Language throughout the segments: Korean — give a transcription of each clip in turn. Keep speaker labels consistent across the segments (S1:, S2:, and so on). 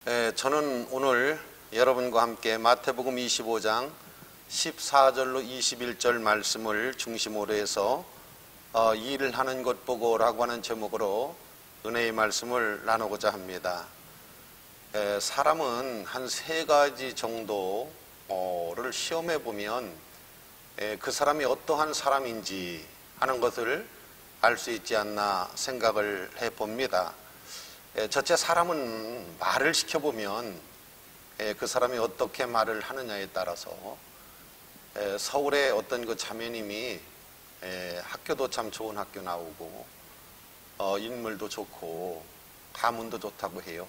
S1: 저는 오늘 여러분과 함께 마태복음 25장 14절로 21절 말씀을 중심으로 해서 일을 하는 것 보고라고 하는 제목으로 은혜의 말씀을 나누고자 합니다. 사람은 한 세 가지 정도를 시험해 보면 그 사람이 어떠한 사람인지 하는 것을 알 수 있지 않나 생각을 해봅니다. 첫째, 사람은 말을 시켜보면 그 사람이 어떻게 말을 하느냐에 따라서 서울의 어떤 그 자매님이 학교도 참 좋은 학교 나오고 인물도 좋고 가문도 좋다고 해요.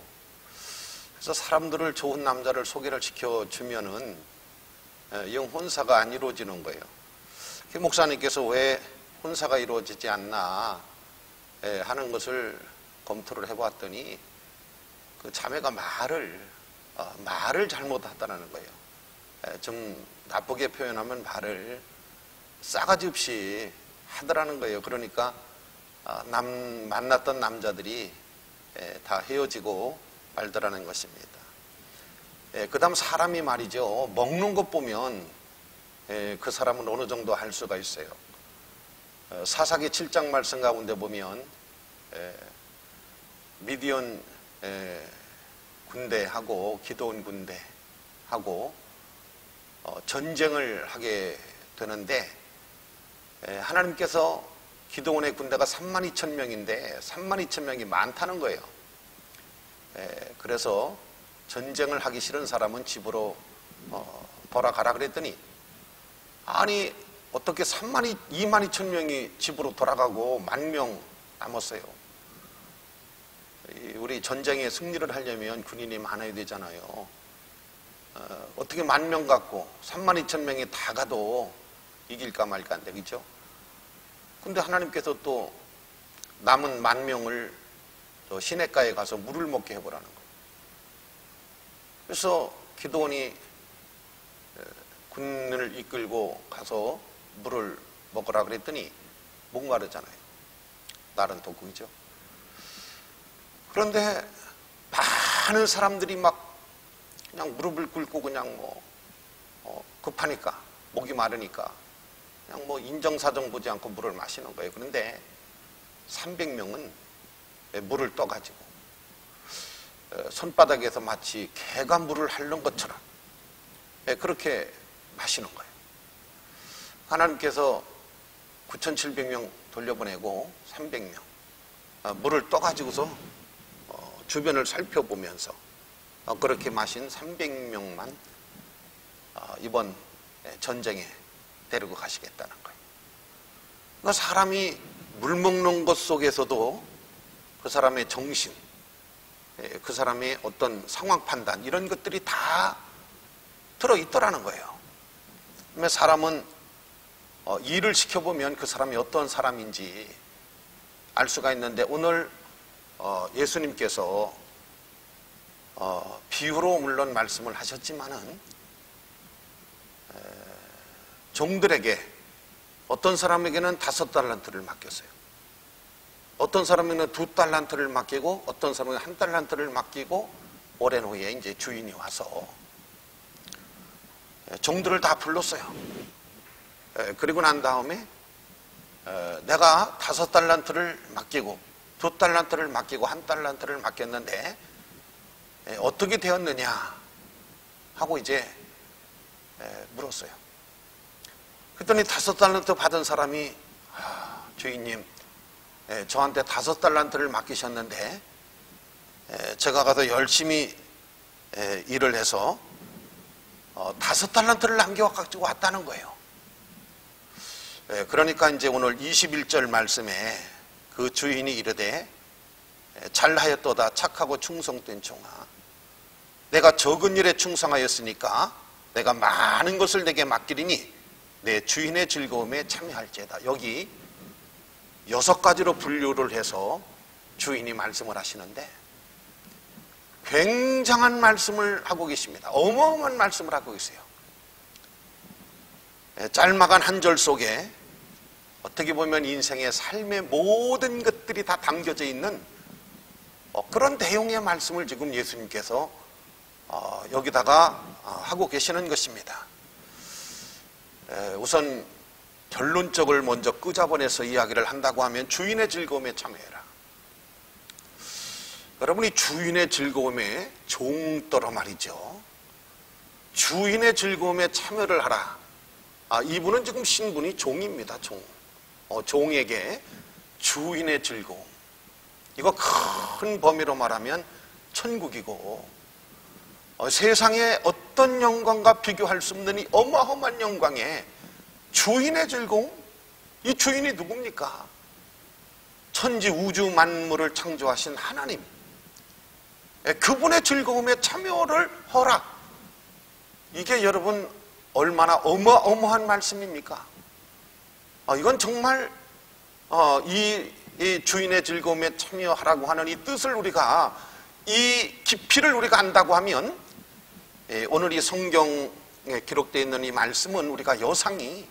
S1: 그래서 사람들을 좋은 남자를 소개를 시켜주면은 영 혼사가 안 이루어지는 거예요. 목사님께서 왜 혼사가 이루어지지 않나 하는 것을 검토를 해보았더니 그 자매가 말을 잘못했다는 거예요. 좀 나쁘게 표현하면 말을 싸가지 없이 하더라는 거예요. 그러니까 만났던 남자들이 다 헤어지고 말더라는 것입니다. 그 다음 사람이 말이죠. 먹는 것 보면 그 사람은 어느 정도 할 수가 있어요. 사사기 7장 말씀 가운데 보면 미디안 군대하고 기드온 군대하고 전쟁을 하게 되는데 하나님께서 기드온의 군대가 32,000명인데 32,000명이 많다는 거예요. 그래서 전쟁을 하기 싫은 사람은 집으로 돌아가라 그랬더니 아니 어떻게 22,000명이 집으로 돌아가고 10,000명 남았어요. 우리 전쟁에 승리를 하려면 군인이 많아야 되잖아요. 어떻게 10,000명 갖고 32,000명이 다 가도 이길까 말까 한데, 그죠? 근데 하나님께서 또 남은 10,000명을 시냇가에 가서 물을 먹게 해보라는 거예요. 그래서 기드온이 군을 이끌고 가서 물을 먹으라 그랬더니 목마르잖아요. 날은 덥고이죠. 그런데 많은 사람들이 막 그냥 무릎을 꿇고 그냥 급하니까 목이 마르니까 그냥 인정사정 보지 않고 물을 마시는 거예요. 그런데 300명은 물을 떠가지고 손바닥에서 마치 개가 물을 핥는 것처럼 그렇게 마시는 거예요. 하나님께서 9,700명 돌려보내고 300명 물을 떠가지고서 주변을 살펴보면서 그렇게 마신 300명만 이번 전쟁에 데리고 가시겠다는 거예요. 그러니까 사람이 물 먹는 것 속에서도 그 사람의 정신, 그 사람의 어떤 상황 판단 이런 것들이 다 들어있더라는 거예요. 그러면 사람은 일을 시켜보면 그 사람이 어떤 사람인지 알 수가 있는데 오늘 예수님께서 비유로 물론 말씀을 하셨지만은 종들에게 어떤 사람에게는 5달란트를 맡겼어요. 어떤 사람에게는 2달란트를 맡기고 어떤 사람에게는 1달란트를 맡기고 오랜 후에 이제 주인이 와서 종들을 다 불렀어요. 그리고 난 다음에 내가 5달란트를 맡기고 2달란트를 맡기고 1달란트를 맡겼는데 어떻게 되었느냐 하고 이제 물었어요. 그랬더니 5달란트 받은 사람이 주인님 저한테 5달란트를 맡기셨는데 제가 가서 열심히 일을 해서 5달란트를 남겨가지고 왔다는 거예요. 그러니까 이제 오늘 21절 말씀에 그 주인이 이르되 잘하였도다 착하고 충성된 종아 내가 적은 일에 충성하였으니까 내가 많은 것을 내게 맡기리니 내 주인의 즐거움에 참여할지어다. 여기 6가지로 분류를 해서 주인이 말씀을 하시는데 굉장한 말씀을 하고 계십니다. 어마어마한 말씀을 하고 계세요. 짤막한 한 절 속에 어떻게 보면 인생의 삶의 모든 것들이 다 담겨져 있는 그런 내용의 말씀을 지금 예수님께서 여기다가 하고 계시는 것입니다. 우선 결론적을 먼저 끄잡아내서 이야기를 한다고 하면 주인의 즐거움에 참여해라. 여러분이 주인의 즐거움에 종떠러 말이죠. 주인의 즐거움에 참여를 하라. 이분은 지금 신분이 종입니다. 종에게 주인의 즐거움. 이거 큰 범위로 말하면 천국이고 세상의 어떤 영광과 비교할 수 없는 이 어마어마한 영광에 주인의 즐거움? 이 주인이 누굽니까? 천지 우주 만물을 창조하신 하나님. 그분의 즐거움에 참여를 하라. 이게 여러분 얼마나 어마어마한 말씀입니까? 이건 정말 이 주인의 즐거움에 참여하라고 하는 이 뜻을 우리가 이 깊이를 우리가 안다고 하면 오늘 이 성경에 기록되어 있는 이 말씀은 우리가 여상히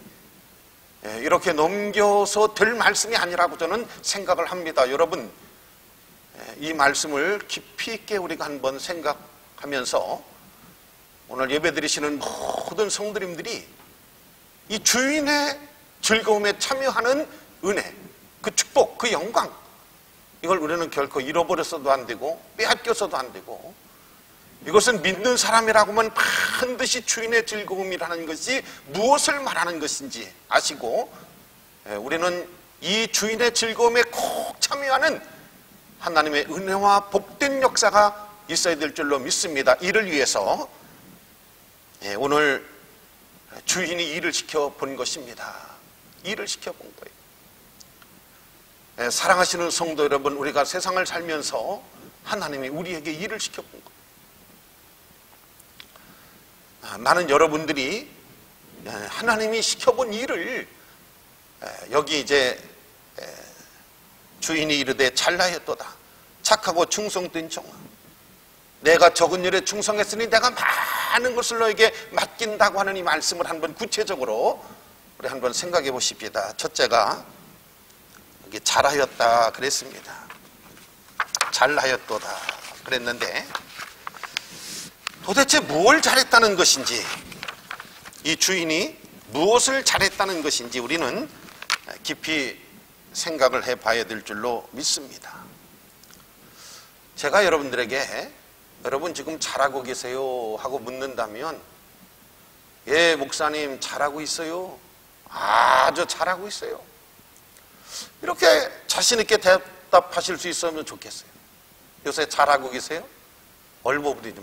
S1: 이렇게 넘겨서 될 말씀이 아니라고 저는 생각을 합니다. 여러분 이 말씀을 깊이 있게 우리가 한번 생각하면서 오늘 예배드리시는 모든 성도님들이 이 주인의 즐거움에 참여하는 은혜, 그 축복, 그 영광, 이걸 우리는 결코 잃어버려서도 안 되고 빼앗겨서도 안 되고, 이것은 믿는 사람이라고 하면 반드시 주인의 즐거움이라는 것이 무엇을 말하는 것인지 아시고 우리는 이 주인의 즐거움에 꼭 참여하는 하나님의 은혜와 복된 역사가 있어야 될 줄로 믿습니다. 이를 위해서 오늘 주인이 일을 시켜본 것입니다. 일을 시켜본 거예요. 사랑하시는 성도 여러분, 우리가 세상을 살면서 하나님이 우리에게 일을 시켜본 거예요. 나는 여러분들이 하나님이 시켜본 일을 여기 이제 주인이 이르되 잘하였도다 착하고 충성된 종아, 내가 적은 일에 충성했으니 내가 많은 것을 너에게 맡긴다고 하는 이 말씀을 한번 구체적으로 우리 한번 생각해 보십시다. 첫째가 여기 잘하였다 그랬습니다. 잘하였도다 그랬는데 도대체 뭘 잘했다는 것인지, 이 주인이 무엇을 잘했다는 것인지 우리는 깊이 생각을 해봐야 될 줄로 믿습니다. 제가 여러분들에게 여러분 지금 잘하고 계세요 하고 묻는다면 예 목사님 잘하고 있어요, 아주 잘하고 있어요, 이렇게 자신 있게 대답하실 수 있으면 좋겠어요. 요새 잘하고 계세요? 얼버무리지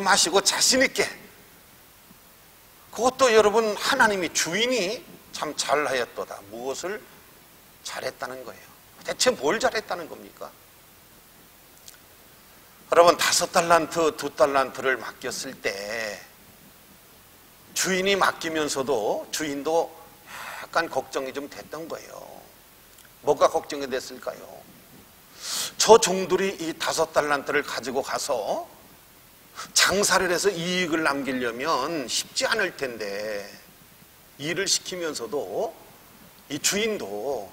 S1: 마시고 자신 있게, 그것도 여러분 하나님이 주인이 참 잘하였도다, 무엇을 잘했다는 거예요. 대체 뭘 잘했다는 겁니까? 여러분 5달란트, 2달란트를 맡겼을 때 주인이 맡기면서도 주인도 약간 걱정이 좀 됐던 거예요. 뭐가 걱정이 됐을까요? 저 종들이 이 5달란트를 가지고 가서 장사를 해서 이익을 남기려면 쉽지 않을 텐데, 일을 시키면서도 이 주인도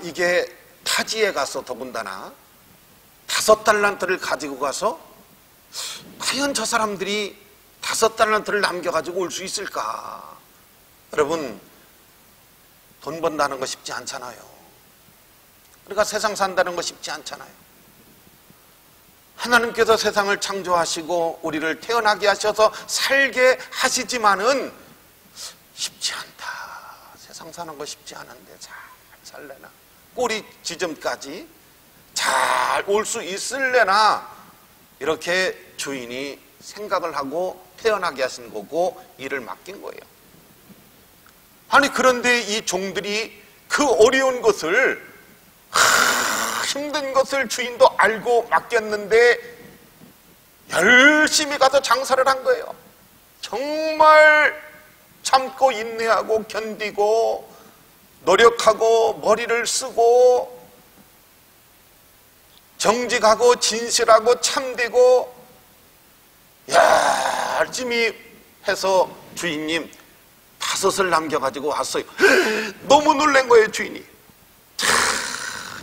S1: 이게 타지에 가서 더군다나 5달란트를 가지고 가서 과연 저 사람들이 5달란트를 남겨가지고 올 수 있을까? 여러분 돈 번다는 거 쉽지 않잖아요. 우리가 세상 산다는 거 쉽지 않잖아요. 하나님께서 세상을 창조하시고 우리를 태어나게 하셔서 살게 하시지만은 쉽지 않다. 세상 사는 거 쉽지 않은데 잘 살래나? 꼬리 지점까지 잘 올 수 있을래나? 이렇게 주인이 생각을 하고 태어나게 하신 거고 일을 맡긴 거예요. 아니 그런데 이 종들이 그 어려운 것을, 힘든 것을 주인도 알고 맡겼는데 열심히 가서 장사를 한 거예요. 정말 참고 인내하고 견디고 노력하고 머리를 쓰고 정직하고 진실하고 참되고 열심히 해서 주인님 5을 남겨가지고 왔어요. 너무 놀란 거예요. 주인이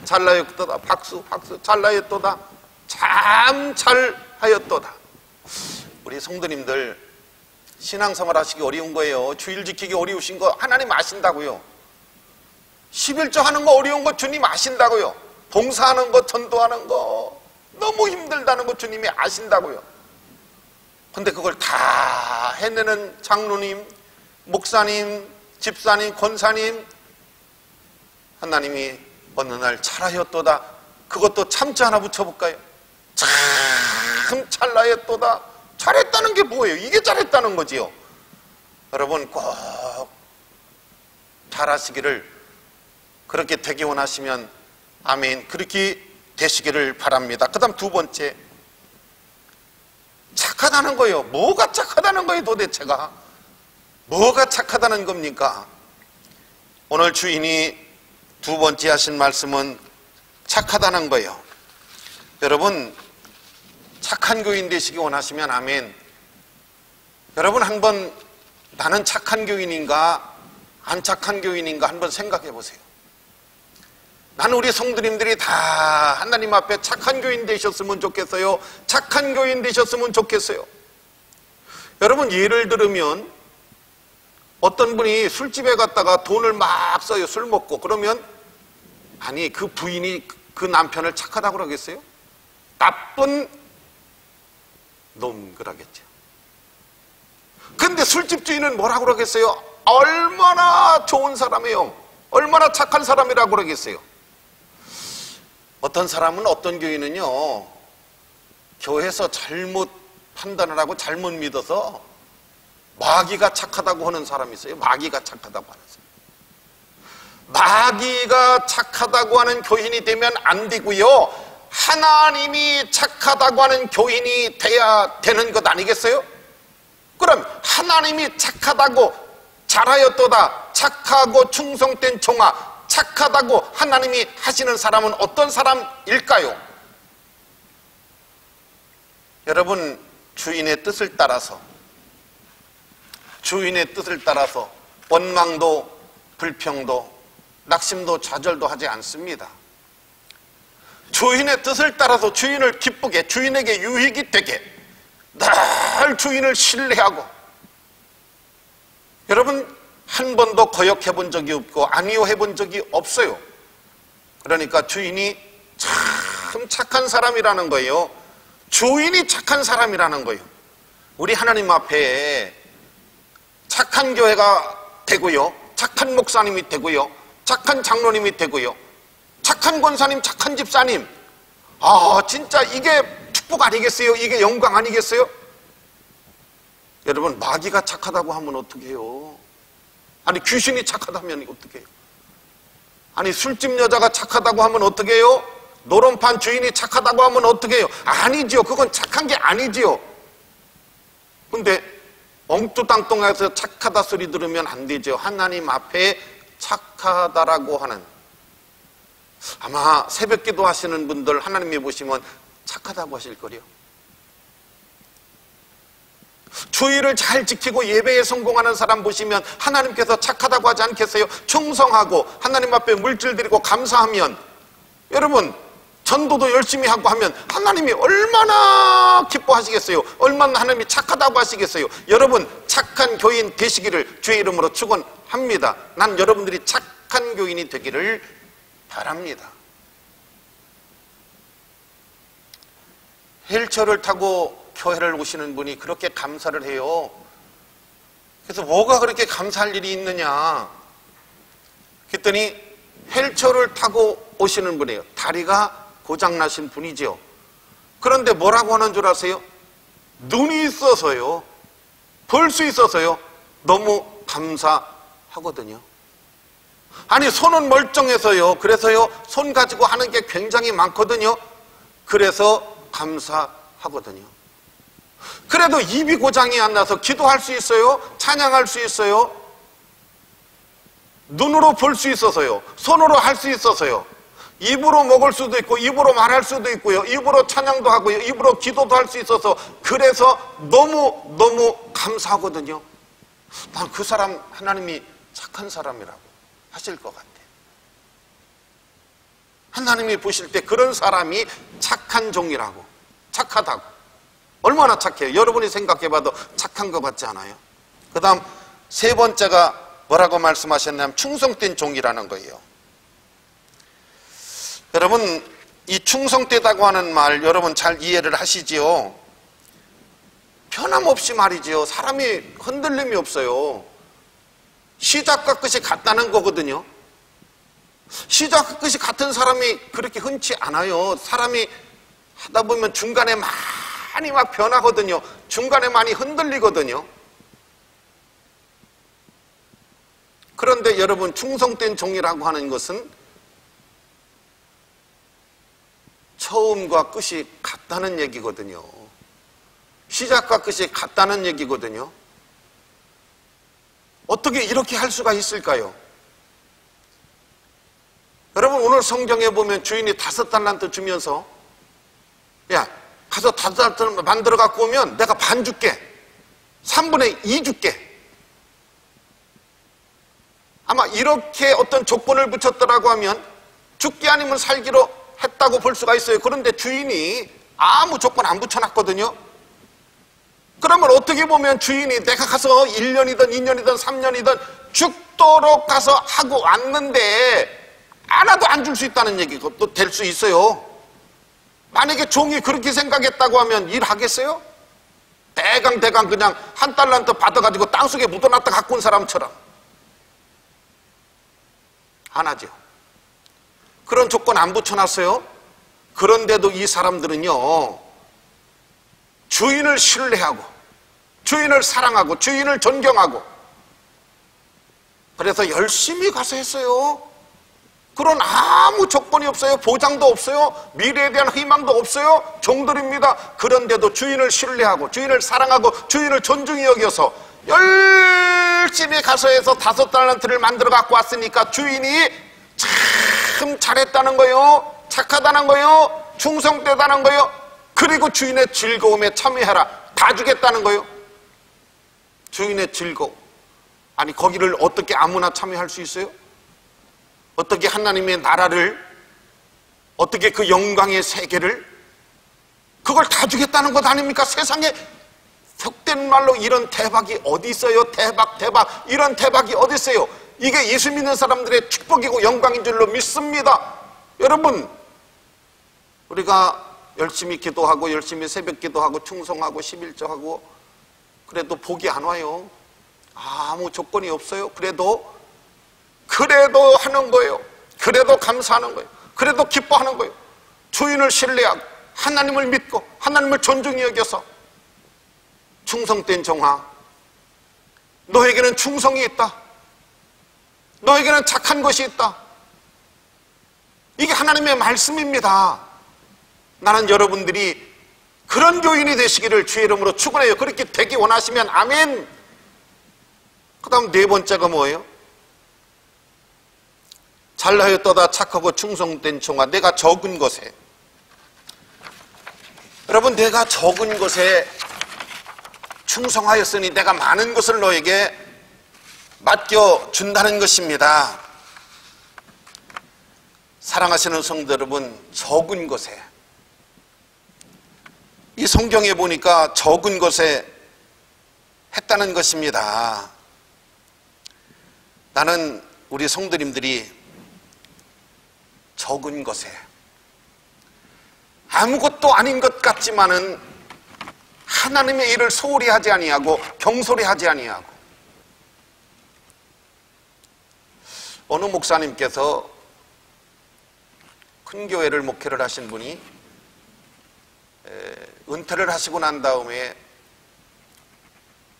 S1: 잘하였도다. 박수 박수. 잘하였도다. 참 잘하였도다. 우리 성도님들 신앙생활 하시기 어려운 거예요. 주일 지키기 어려우신 거 하나님 아신다고요. 11조 하는 거 어려운 거 주님 아신다고요. 봉사하는 거, 전도하는 거 너무 힘들다는 거 주님이 아신다고요. 근데 그걸 다 해내는 장로님, 목사님, 집사님, 권사님, 하나님이 어느 날 잘하였도다. 그것도 참자 하나 붙여볼까요? 참 잘하였도다. 잘했다는 게 뭐예요? 이게 잘했다는 거지요. 여러분 꼭 잘하시기를, 그렇게 되기 원하시면 아멘, 그렇게 되시기를 바랍니다. 그 다음 두 번째, 착하다는 거예요. 뭐가 착하다는 거예요? 도대체가 뭐가 착하다는 겁니까? 오늘 주인이 두 번째 하신 말씀은 착하다는 거예요. 여러분 착한 교인 되시기 원하시면 아멘. 여러분 한번 나는 착한 교인인가 안 착한 교인인가 한번 생각해 보세요. 나는 우리 성도님들이 다 하나님 앞에 착한 교인 되셨으면 좋겠어요? 착한 교인 되셨으면 좋겠어요? 여러분 예를 들으면 어떤 분이 술집에 갔다가 돈을 막 써요. 술 먹고. 그러면 아니 그 부인이 그 남편을 착하다고 그러겠어요? 나쁜 놈 그러겠죠. 근데 술집 주인은 뭐라고 그러겠어요? 얼마나 좋은 사람이에요. 얼마나 착한 사람이라고 그러겠어요. 어떤 사람은, 어떤 교인은요 교회에서 잘못 판단을 하고 잘못 믿어서 마귀가 착하다고 하는 사람이 있어요. 마귀가 착하다고 하는 사람. 마귀가 착하다고 하는 교인이 되면 안 되고요, 하나님이 착하다고 하는 교인이 돼야 되는 것 아니겠어요? 그럼 하나님이 착하다고 잘하였도다, 착하고 충성된 종아, 착하다고 하나님이 하시는 사람은 어떤 사람일까요? 여러분 주인의 뜻을 따라서, 주인의 뜻을 따라서 원망도 불평도 낙심도 좌절도 하지 않습니다. 주인의 뜻을 따라서 주인을 기쁘게, 주인에게 유익이 되게 늘 주인을 신뢰하고, 여러분 한 번도 거역해 본 적이 없고 아니요 해본 적이 없어요. 그러니까 주인이 참 착한 사람이라는 거예요. 주인이 착한 사람이라는 거예요. 우리 하나님 앞에 착한 교회가 되고요, 착한 목사님이 되고요, 착한 장로님이 되고요, 착한 권사님, 착한 집사님, 진짜 이게 축복 아니겠어요? 이게 영광 아니겠어요? 여러분 마귀가 착하다고 하면 어떻게 해요? 아니 귀신이 착하다면 어떻게 해요? 아니 술집 여자가 착하다고 하면 어떻게 해요? 노름판 주인이 착하다고 하면 어떻게 해요? 아니지요. 그건 착한 게 아니지요. 근데 엉뚱땅뚱해서 착하다 소리 들으면 안 되죠. 하나님 앞에 착하다라고 하는, 아마 새벽기도 하시는 분들 하나님이 보시면 착하다고 하실 거래요. 주의를 잘 지키고 예배에 성공하는 사람 보시면 하나님께서 착하다고 하지 않겠어요? 충성하고 하나님 앞에 물질 드리고 감사하면, 여러분 전도도 열심히 하고 하면 하나님이 얼마나 기뻐하시겠어요? 얼마나 하나님이 착하다고 하시겠어요? 여러분 착한 교인 되시기를 주의 이름으로 축원합니다. 난 여러분들이 착한 교인이 되기를 바랍니다. 휠체어를 타고 교회를 오시는 분이 그렇게 감사를 해요. 그래서 뭐가 그렇게 감사할 일이 있느냐 그랬더니 휠체어를 타고 오시는 분이에요. 다리가 고장나신 분이죠. 그런데 뭐라고 하는 줄 아세요? 눈이 있어서요, 볼 수 있어서요, 너무 감사하거든요. 아니 손은 멀쩡해서요, 그래서요 손 가지고 하는 게 굉장히 많거든요. 그래서 감사하거든요. 그래도 입이 고장이 안 나서 기도할 수 있어요, 찬양할 수 있어요, 눈으로 볼 수 있어서요, 손으로 할 수 있어서요, 입으로 먹을 수도 있고 입으로 말할 수도 있고요, 입으로 찬양도 하고요, 입으로 기도도 할 수 있어서, 그래서 너무 감사하거든요. 난 그 사람 하나님이 착한 사람이라고 하실 것 같아요. 하나님이 보실 때 그런 사람이 착한 종이라고, 착하다고. 얼마나 착해요? 여러분이 생각해봐도 착한 것 같지 않아요? 그 다음 세 번째가 뭐라고 말씀하셨냐면 충성된 종이라는 거예요. 여러분, 이 충성되다고 하는 말 여러분 잘 이해를 하시지요? 변함없이 말이지요. 사람이 흔들림이 없어요. 시작과 끝이 같다는 거거든요. 시작과 끝이 같은 사람이 그렇게 흔치 않아요. 사람이 하다 보면 중간에 많이 막 변하거든요. 중간에 많이 흔들리거든요. 그런데 여러분, 충성된 종이라고 하는 것은 처음과 끝이 같다는 얘기거든요. 시작과 끝이 같다는 얘기거든요. 어떻게 이렇게 할 수가 있을까요? 여러분, 오늘 성경에 보면 주인이 5달란트 주면서, 야, 가서 5달란트 만들어 갖고 오면 내가 반 줄게. 3분의 2 줄게. 아마 이렇게 어떤 조건을 붙였더라고 하면 죽기 아니면 살기로 했다고 볼 수가 있어요. 그런데 주인이 아무 조건 안 붙여놨거든요. 그러면 어떻게 보면 주인이 내가 가서 1년이든 2년이든 3년이든 죽도록 가서 하고 왔는데 하나도 안 줄 수 있다는 얘기가 또 될 수 있어요. 만약에 종이 그렇게 생각했다고 하면 일하겠어요? 대강 그냥 1달란트 받아가지고 땅속에 묻어놨다 갖고 온 사람처럼 안 하죠. 그런 조건 안 붙여놨어요. 그런데도 이 사람들은요, 주인을 신뢰하고 주인을 사랑하고 주인을 존경하고 그래서 열심히 가서 했어요. 그런 아무 조건이 없어요. 보장도 없어요. 미래에 대한 희망도 없어요. 종들입니다. 그런데도 주인을 신뢰하고 주인을 사랑하고 주인을 존중히 여겨서 열심히 가서 해서 5달란트를 만들어 갖고 왔으니까 주인이 참 잘했다는 거예요. 착하다는 거예요. 충성되다는 거예요. 그리고 주인의 즐거움에 참여해라. 다 주겠다는 거예요. 주인의 즐거움. 아니, 거기를 어떻게 아무나 참여할 수 있어요? 어떻게 하나님의 나라를, 어떻게 그 영광의 세계를, 그걸 다 주겠다는 것 아닙니까? 세상에 속된 말로 이런 대박이 어디 있어요? 대박 이런 대박이 어디 있어요? 이게 예수 믿는 사람들의 축복이고 영광인 줄로 믿습니다. 여러분, 우리가 열심히 기도하고 열심히 새벽 기도하고 충성하고 11조하고 그래도 복이 안 와요. 아무 조건이 없어요. 그래도 하는 거예요. 그래도 감사하는 거예요. 그래도 기뻐하는 거예요. 주인을 신뢰하고 하나님을 믿고 하나님을 존중히 여겨서 충성된 종아, 너에게는 충성이 있다. 너에게는 착한 것이 있다. 이게 하나님의 말씀입니다. 나는 여러분들이 그런 교인이 되시기를 주의 이름으로 축원해요. 그렇게 되기 원하시면 아멘. 그 다음 네 번째가 뭐예요? 잘하였도다 착하고 충성된 종아, 내가 적은 것에. 여러분, 내가 적은 것에 충성하였으니 내가 많은 것을 너에게 맡겨준다는 것입니다. 사랑하시는 성도 여러분, 적은 것에, 이 성경에 보니까 적은 것에 했다는 것입니다. 나는 우리 성도님들이 적은 것에, 아무것도 아닌 것 같지만은 하나님의 일을 소홀히 하지 아니하고 경솔히 하지 아니하고. 어느 목사님께서 큰 교회를 목회를 하신 분이 은퇴를 하시고 난 다음에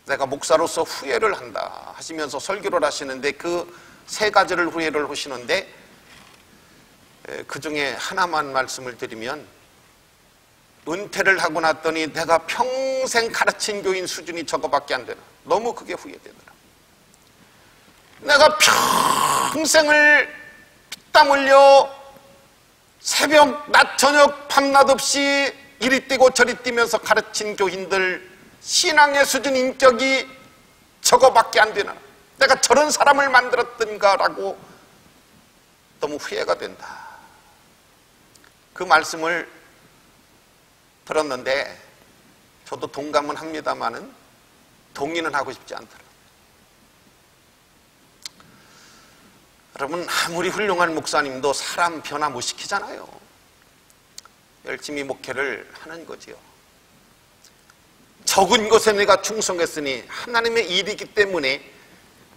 S1: 내가 목사로서 후회를 한다 하시면서 설교를 하시는데 그 세 가지를 후회를 하시는데 그 중에 하나만 말씀을 드리면, 은퇴를 하고 났더니 내가 평생 가르친 교인 수준이 저거밖에 안 되나. 너무 그게 후회되더라. 내가 평생을 피땀 흘려 새벽 낮 저녁 밤낮 없이 이리 뛰고 저리 뛰면서 가르친 교인들 신앙의 수준, 인격이 저거밖에 안 되나. 내가 저런 사람을 만들었던가라고 너무 후회가 된다. 그 말씀을 들었는데 저도 동감은 합니다마는 동의는 하고 싶지 않더라고요. 여러분, 아무리 훌륭한 목사님도 사람 변화 못 시키잖아요. 열심히 목회를 하는 거지요. 적은 것에 내가 충성했으니 하나님의 일이기 때문에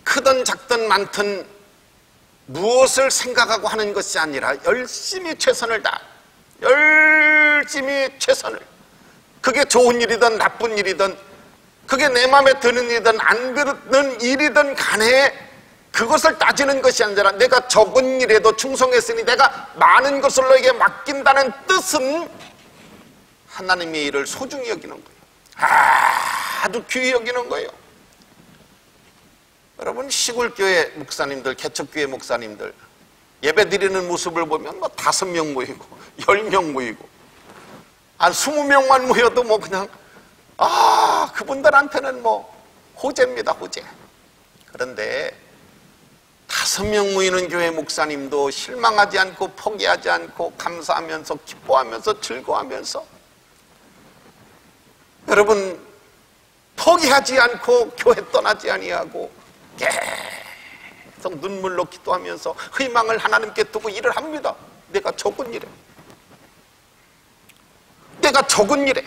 S1: 크든 작든 많든 무엇을 생각하고 하는 것이 아니라 열심히 최선을 다, 열심히 최선을, 그게 좋은 일이든 나쁜 일이든, 그게 내 마음에 드는 일이든 안 드는 일이든 간에 그것을 따지는 것이 아니라 내가 적은 일에도 충성했으니 내가 많은 것을 너에게 맡긴다는 뜻은 하나님의 일을 소중히 여기는 거예요. 아주 귀히 여기는 거예요. 여러분, 시골교회 목사님들, 개척교회 목사님들 예배 드리는 모습을 보면 뭐 5명 모이고 10명 모이고 한 20명만 모여도 뭐 그냥 그분들한테는 뭐 호재입니다, 호재. 그런데 5명 모이는 교회 목사님도 실망하지 않고 포기하지 않고 감사하면서 기뻐하면서 즐거워하면서, 여러분, 포기하지 않고 교회 떠나지 아니하고 계속 눈물로 기도하면서 희망을 하나님께 두고 일을 합니다. 내가 적은 일에, 내가 적은 일에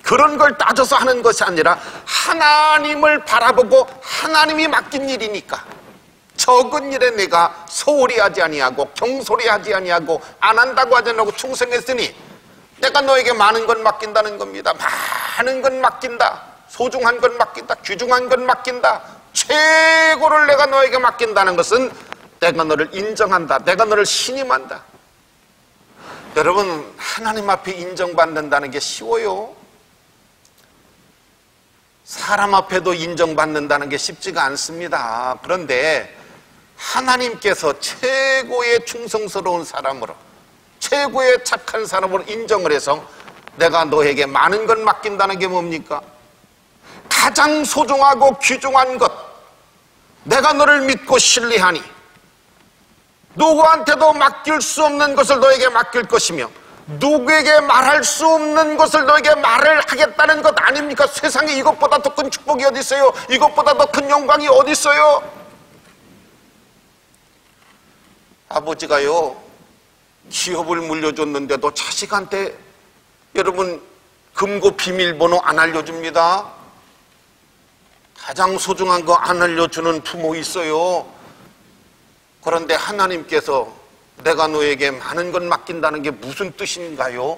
S1: 그런 걸 따져서 하는 것이 아니라 하나님을 바라보고 하나님이 맡긴 일이니까 적은 일에 내가 소홀히 하지 아니하고 경솔히 하지 아니하고 안 한다고 하지 않고 충성했으니 내가 너에게 많은 건 맡긴다는 겁니다. 많은 건 맡긴다. 소중한 건 맡긴다. 귀중한 건 맡긴다. 최고를 내가 너에게 맡긴다는 것은 내가 너를 인정한다. 내가 너를 신임한다. 여러분, 하나님 앞에 인정받는다는 게 쉬워요? 사람 앞에도 인정받는다는 게 쉽지가 않습니다. 그런데 하나님께서 최고의 충성스러운 사람으로, 최고의 착한 사람으로 인정을 해서 내가 너에게 많은 것 맡긴다는 게 뭡니까? 가장 소중하고 귀중한 것, 내가 너를 믿고 신뢰하니 누구한테도 맡길 수 없는 것을 너에게 맡길 것이며 누구에게 말할 수 없는 것을 너에게 말을 하겠다는 것 아닙니까? 세상에 이것보다 더 큰 축복이 어디 있어요? 이것보다 더 큰 영광이 어디 있어요? 아버지가요, 기업을 물려줬는데도 자식한테 여러분 금고 비밀번호 안 알려줍니다. 가장 소중한 거 안 알려주는 부모 있어요. 그런데 하나님께서 내가 너에게 많은 것 맡긴다는 게 무슨 뜻인가요?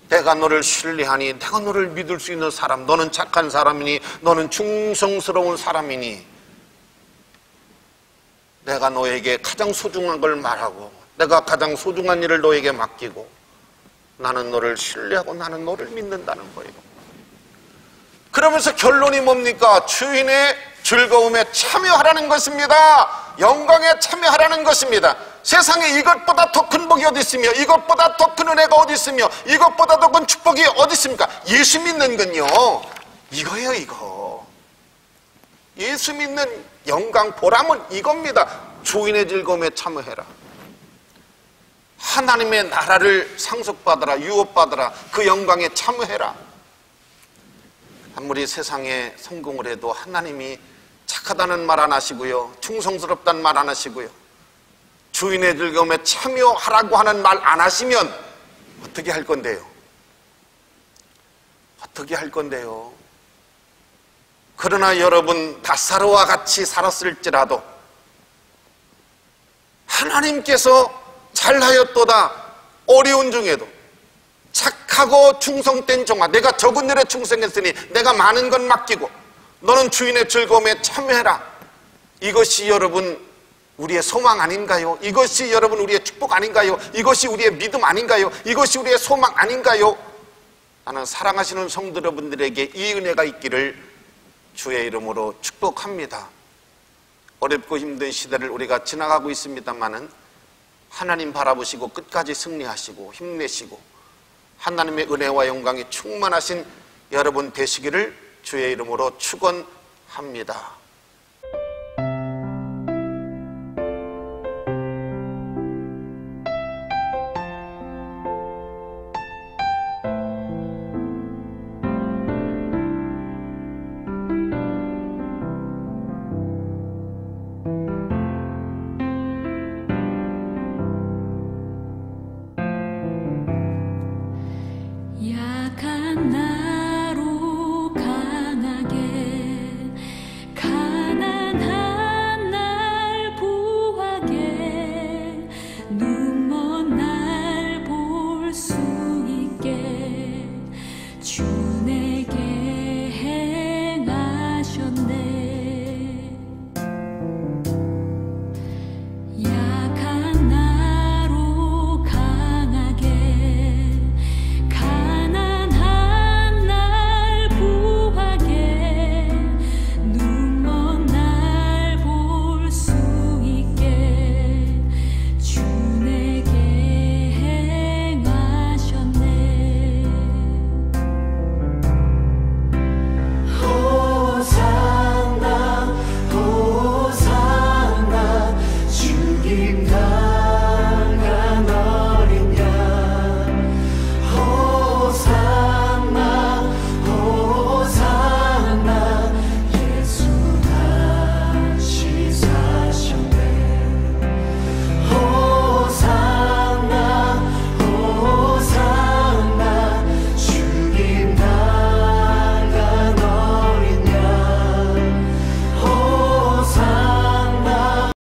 S1: 내가 너를 신뢰하니, 내가 너를 믿을 수 있는 사람, 너는 착한 사람이니, 너는 충성스러운 사람이니 내가 너에게 가장 소중한 걸 말하고 내가 가장 소중한 일을 너에게 맡기고 나는 너를 신뢰하고 나는 너를 믿는다는 거예요. 그러면서 결론이 뭡니까? 주인의 즐거움에 참여하라는 것입니다. 영광에 참여하라는 것입니다. 세상에 이것보다 더 큰 복이 어디 있으며 이것보다 더 큰 은혜가 어디 있으며 이것보다 더 큰 축복이 어디 있습니까? 예수 믿는 건요, 이거예요. 이거 예수 믿는 영광 보람은 이겁니다. 주인의 즐거움에 참여해라. 하나님의 나라를 상속받아라, 유업받아라. 그 영광에 참여해라. 아무리 세상에 성공을 해도 하나님이 착하다는 말 안 하시고요, 충성스럽다는 말 안 하시고요, 주인의 즐거움에 참여하라고 하는 말 안 하시면 어떻게 할 건데요? 어떻게 할 건데요? 그러나 여러분, 닷사로와 같이 살았을지라도 하나님께서 잘하였도다 어려운 중에도 착하고 충성된 종아, 내가 적은 일에 충성했으니 내가 많은 건 맡기고 너는 주인의 즐거움에 참여해라. 이것이 여러분 우리의 소망 아닌가요? 이것이 여러분 우리의 축복 아닌가요? 이것이 우리의 믿음 아닌가요? 이것이 우리의 소망 아닌가요? 나는 사랑하시는 성도 여러분들에게 이 은혜가 있기를 주의 이름으로 축복합니다. 어렵고 힘든 시대를 우리가 지나가고 있습니다마는 하나님 바라보시고 끝까지 승리하시고 힘내시고 하나님의 은혜와 영광이 충만하신 여러분 되시기를 주의 이름으로 축원합니다.